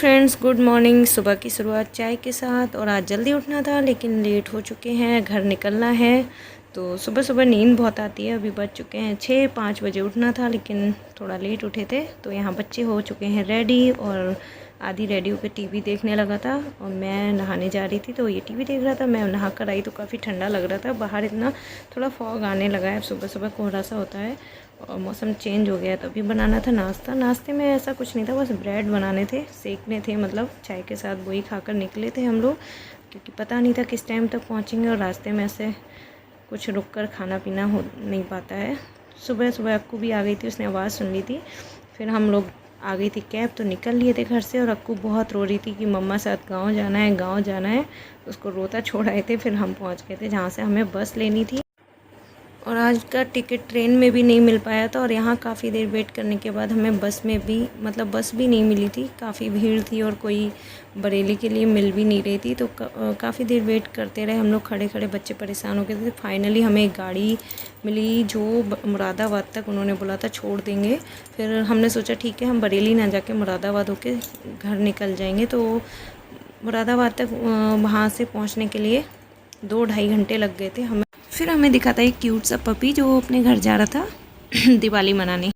Friends, good morning. सुबह की शुरुआत चाय के साथ। और आज जल्दी उठना था लेकिन लेट हो चुके हैं, घर निकलना है। तो सुबह सुबह नींद बहुत आती है। अभी बज चुके हैं 6-5 बजे उठना था लेकिन थोड़ा लेट उठे थे। तो यहाँ बच्चे हो चुके हैं रेडी और आधी रेडी होकर टीवी देखने लगा था। और मैं नहाने जा रही थी तो ये टीवी देख रहा था। मैं नहा कर आई तो काफ़ी ठंडा लग रहा था बाहर, इतना थोड़ा फॉग आने लगा है। सुबह सुबह कोहरा सा होता है और मौसम चेंज हो गया है। तो अभी बनाना था नाश्ता। नाश्ते में ऐसा कुछ नहीं था, बस ब्रेड बनाने थे, सेकने थे, मतलब चाय के साथ वही खाकर निकले थे हम लोग, क्योंकि पता नहीं था किस टाइम तक पहुंचेंगे और रास्ते में ऐसे कुछ रुक कर खाना पीना हो नहीं पाता है। सुबह सुबह अक्कू भी आ गई थी, उसने आवाज़ सुन ली थी। फिर हम लोग आ गई थी कैब, तो निकल लिए थे घर से। और अक्कू बहुत रो रही थी कि मम्मा साथ गाँव जाना है, गाँव जाना है। उसको रोता छोड़ आए थे। फिर हम पहुँच गए थे जहाँ से हमें बस लेनी थी। और आज का टिकट ट्रेन में भी नहीं मिल पाया था। और यहाँ काफ़ी देर वेट करने के बाद हमें बस में भी, मतलब बस भी नहीं मिली थी। काफ़ी भीड़ थी और कोई बरेली के लिए मिल भी नहीं रही थी। तो काफ़ी देर वेट करते रहे हम लोग, खड़े खड़े, बच्चे परेशान हो गए थे। फाइनली हमें एक गाड़ी मिली जो मुरादाबाद तक उन्होंने बोला था छोड़ देंगे। फिर हमने सोचा ठीक है, हम बरेली ना जाके मुरादाबाद होके घर निकल जाएंगे। तो मुरादाबाद तक वहाँ से पहुँचने के लिए 2-2.5 घंटे लग गए थे हमें। फिर हमें दिखा था एक क्यूट सा पपी जो अपने घर जा रहा था दिवाली मनाने।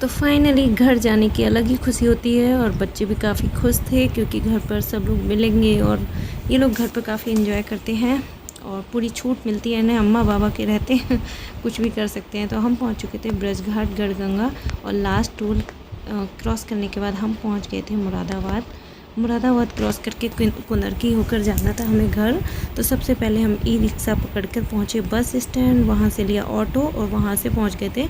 तो फाइनली घर जाने की अलग ही खुशी होती है और बच्चे भी काफ़ी खुश थे क्योंकि घर पर सब लोग मिलेंगे। और ये लोग घर पर काफ़ी एंजॉय करते हैं और पूरी छूट मिलती है ना, अम्मा बाबा के रहते हैं कुछ भी कर सकते हैं। तो हम पहुंच चुके थे ब्रजघाट गढ़गंगा और लास्ट टोल क्रॉस करने के बाद हम पहुंच गए थे मुरादाबाद। मुरादाबाद क्रॉस करके कुंदरकी होकर जाना था हमें घर। तो सबसे पहले हम ई रिक्शा पकड़कर पहुँचे बस स्टैंड, वहाँ से लिया ऑटो और वहाँ से पहुँच गए थे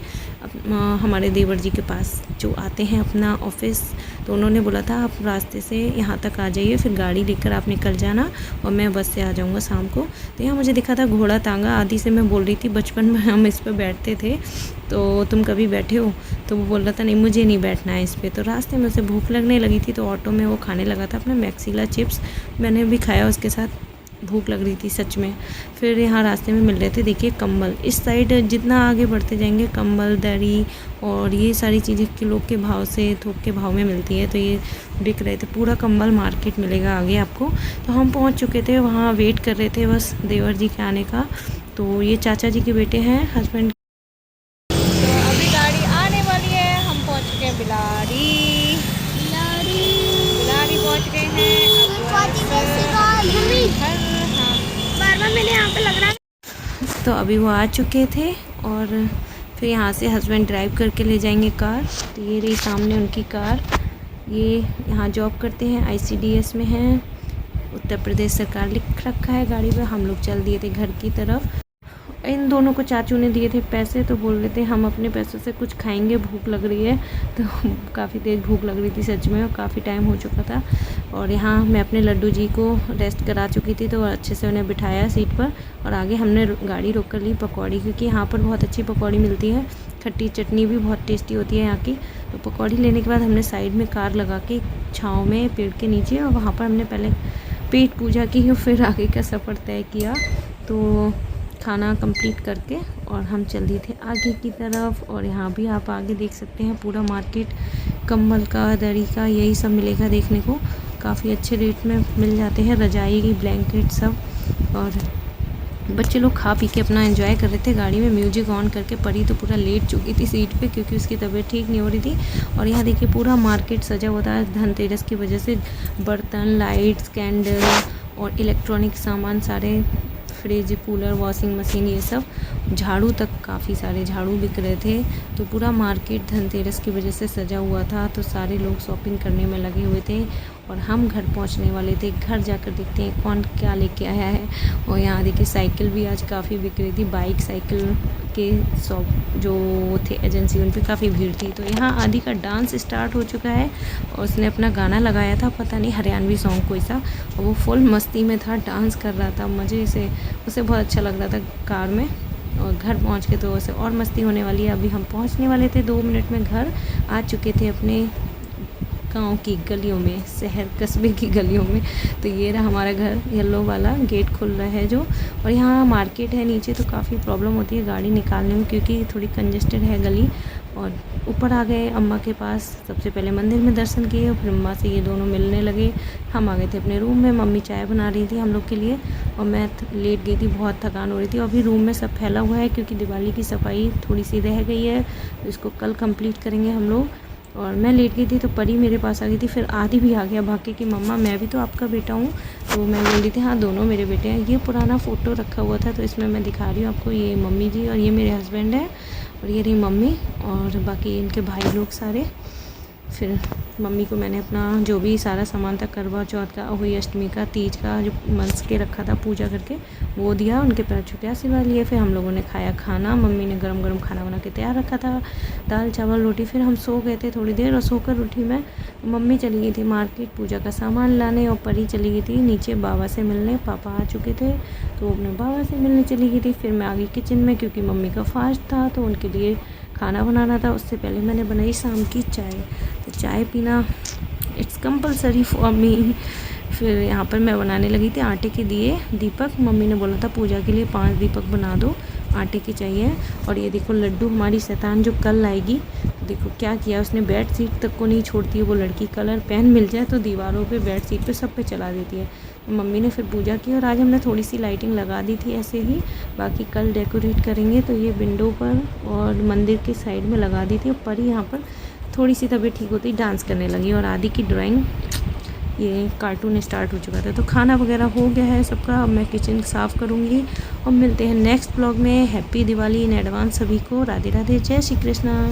हमारे देवर जी के पास जो आते हैं अपना ऑफिस। तो उन्होंने बोला था आप रास्ते से यहाँ तक आ जाइए, फिर गाड़ी लेकर आप निकल जाना और मैं बस से आ जाऊँगा शाम को। तो यहाँ मुझे दिखा था घोड़ा टांगा। आदि से मैं बोल रही थी बचपन में हम इस पर बैठते थे, तो तुम कभी बैठे हो? तो वो बोल रहा था नहीं मुझे नहीं बैठना है इस पर। तो रास्ते में उसे भूख लगने लगी थी तो ऑटो में वो खाने लगा था अपना मैक्सिला चिप्स। मैंने भी खाया उसके साथ, भूख लग रही थी सच में। फिर यहाँ रास्ते में मिल रहे थे, देखिए कंबल। इस साइड जितना आगे बढ़ते जाएंगे कंबल, दरी और ये सारी चीज़ें किलो के भाव से, थोक के भाव में मिलती है। तो ये बिक रहे थे, पूरा कंबल मार्केट मिलेगा आगे आपको। तो हम पहुँच चुके थे वहाँ, वेट कर रहे थे बस देवर जी के आने का। तो ये चाचा जी के बेटे हैं, हस्बैंड। तो अभी गाड़ी आने वाली है। हम पहुँच चुके हैं बिलाड़ी पहुँच गए हैं। मैंने यहाँ पे लग रहा है। तो अभी वो आ चुके थे और फिर यहाँ से हस्बैंड ड्राइव करके ले जाएंगे कार। तो ये रही सामने उनकी कार। ये यहाँ जॉब करते हैं, ICDS में हैं, उत्तर प्रदेश सरकार लिख रखा है गाड़ी पे। हम लोग चल दिए थे घर की तरफ। इन दोनों को चाचू ने दिए थे पैसे, तो बोल रहे थे हम अपने पैसों से कुछ खाएंगे, भूख लग रही है। तो काफ़ी तेज़ भूख लग रही थी सच में और काफ़ी टाइम हो चुका था। और यहाँ मैं अपने लड्डू जी को रेस्ट करा चुकी थी तो अच्छे से उन्हें बिठाया सीट पर। और आगे हमने गाड़ी रोक कर ली पकौड़ी, क्योंकि यहाँ पर बहुत अच्छी पकौड़ी मिलती है। खट्टी चटनी भी बहुत टेस्टी होती है यहाँ की। तो पकौड़ी लेने के बाद हमने साइड में कार लगा के छाँव में पेड़ के नीचे, और वहाँ पर हमने पहले पेट पूजा की, फिर आगे का सफ़र तय किया। तो खाना कंप्लीट करके और हम चल दिए थे आगे की तरफ। और यहाँ भी आप आगे देख सकते हैं पूरा मार्केट कंबल का, दरी का, यही सब मिलेगा देखने को। काफ़ी अच्छे रेट में मिल जाते हैं, रजाई, ब्लैंकेट सब। और बच्चे लोग खा पी के अपना एंजॉय कर रहे थे गाड़ी में, म्यूजिक ऑन करके। परी तो पूरा लेट चुकी थी सीट पे क्योंकि उसकी तबीयत ठीक नहीं हो रही थी। और यहाँ देखिए पूरा मार्केट सजा हुआ था धनतेरस की वजह से। बर्तन, लाइट्स, कैंडल और इलेक्ट्रॉनिक सामान सारे, फ्रिज, कूलर, वॉशिंग मशीन, ये सब। झाड़ू तक, काफ़ी सारे झाड़ू बिक रहे थे। तो पूरा मार्केट धनतेरस की वजह से सजा हुआ था। तो सारे लोग शॉपिंग करने में लगे हुए थे और हम घर पहुंचने वाले थे। घर जाकर देखते हैं कौन क्या लेके आया है। और यहाँ देखिए साइकिल भी आज काफ़ी बिक रही थी। बाइक, साइकिल के शॉप जो थे एजेंसी, उन पे काफ़ी भीड़ थी। तो यहाँ आदि का डांस स्टार्ट हो चुका है और उसने अपना गाना लगाया था, पता नहीं हरियाणवी सॉन्ग कोई सा, और वो फुल मस्ती में था, डांस कर रहा था मज़े से। उसे बहुत अच्छा लग रहा था कार में। और घर पहुँच के तो उसे और मस्ती होने वाली है। अभी हम पहुँचने वाले थे 2 मिनट में घर। आ चुके थे अपने गांव की गलियों में, शहर कस्बे की गलियों में। तो ये रहा हमारा घर, येलो वाला गेट खुल रहा है जो। और यहाँ मार्केट है नीचे, तो काफ़ी प्रॉब्लम होती है गाड़ी निकालने में क्योंकि थोड़ी कंजेस्टेड है गली। और ऊपर आ गए अम्मा के पास, सबसे पहले मंदिर में दर्शन किए और फिर अम्मा से ये दोनों मिलने लगे। हम आ गए थे अपने रूम में, मम्मी चाय बना रही थी हम लोग के लिए और मैं लेट गई थी, बहुत थकान हो रही थी। अभी रूम में सब फैला हुआ है क्योंकि दिवाली की सफाई थोड़ी सी रह गई है, तो इसको कल कंप्लीट करेंगे हम लोग। और मैं लेट गई थी तो परी मेरे पास आ गई थी, फिर आदि भी आ गया भाग के कि मम्मा मैं भी तो आपका बेटा हूँ। तो मैं बोल रही थी हाँ दोनों मेरे बेटे हैं। ये पुराना फ़ोटो रखा हुआ था तो इसमें मैं दिखा रही हूँ आपको, ये मम्मी जी और ये मेरे हस्बैंड है और ये रही मम्मी और बाकी इनके भाई लोग सारे। फिर मम्मी को मैंने अपना जो भी सारा सामान था करवा चौथ का, अहोई अष्टमी का, तीज का जो मंस के रखा था पूजा करके वो दिया, उनके पैर छू के आशीर्वाद लिए। फिर हम लोगों ने खाया खाना, मम्मी ने गरम गरम खाना बना के तैयार रखा था, दाल चावल रोटी। फिर हम सो गए थे थोड़ी देर और सोकर उठी मैं। मम्मी चली गई थी मार्केट पूजा का सामान लाने और परी चली गई थी नीचे बाबा से मिलने, पापा आ चुके थे तो वो अपने बाबा से मिलने चली गई थी। फिर मैं आ गई किचन में क्योंकि मम्मी का फास्ट था तो उनके लिए खाना बनाना था। उससे पहले मैंने बनाई शाम की चाय, तो चाय पीना इट्स कंपलसरी फॉर मी। फिर यहाँ पर मैं बनाने लगी थी आटे के दिए दीपक, मम्मी ने बोला था पूजा के लिए 5 दीपक बना दो, आटे की चाहिए। और ये देखो लड्डू हमारी शैतान जो कल आएगी, देखो क्या किया उसने, बेड शीट तक को नहीं छोड़ती है वो लड़की, कलर पेन मिल जाए तो दीवारों पे, बेड शीट पे, सब पे चला देती है। मम्मी ने फिर पूजा की और आज हमने थोड़ी सी लाइटिंग लगा दी थी ऐसे ही, बाकी कल डेकोरेट करेंगे। तो ये विंडो पर और मंदिर के साइड में लगा दी थी। और परी यहाँ पर थोड़ी सी तबीयत ठीक होती डांस करने लगी और आदि की ड्राइंग, ये कार्टून स्टार्ट हो चुका था। तो खाना वगैरह हो गया है सबका, अब मैं किचन साफ़ करूँगी और मिलते हैं नेक्स्ट ब्लॉग में। हैप्पी दिवाली इन एडवांस सभी को, राधे राधे, जय श्री कृष्णा।